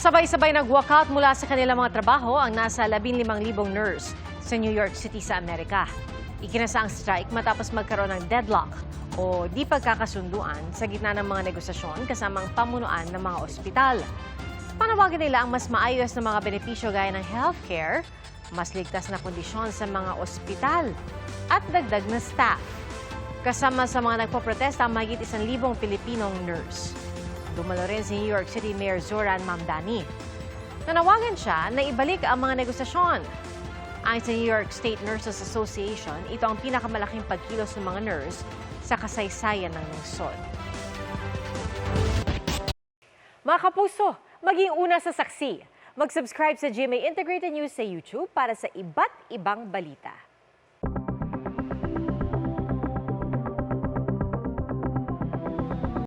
Sabay-sabay nag-walkout mula sa kanilang mga trabaho ang nasa 15,000 nurse sa New York City sa Amerika. Ikinasa ang strike matapos magkaroon ng deadlock o di pagkakasunduan sa gitna ng mga negosasyon kasamang pamunuan ng mga ospital. Panawagan nila ang mas maayos na mga benepisyo gaya ng healthcare, mas ligtas na kondisyon sa mga ospital at dagdag na staff. Kasama sa mga nagpoprotesta ang mahigit 1,000 Pilipinong nurse. Dumalo rin si New York City Mayor Zoran Mamdani. Nanawagan siya na ibalik ang mga negosasyon. Ayon sa New York State Nurses Association, ito ang pinakamalaking pagkilos ng mga nurse sa kasaysayan ng lungsod. Mga kapuso, maging una sa saksi. Mag-subscribe sa GMA Integrated News sa YouTube para sa iba't ibang balita.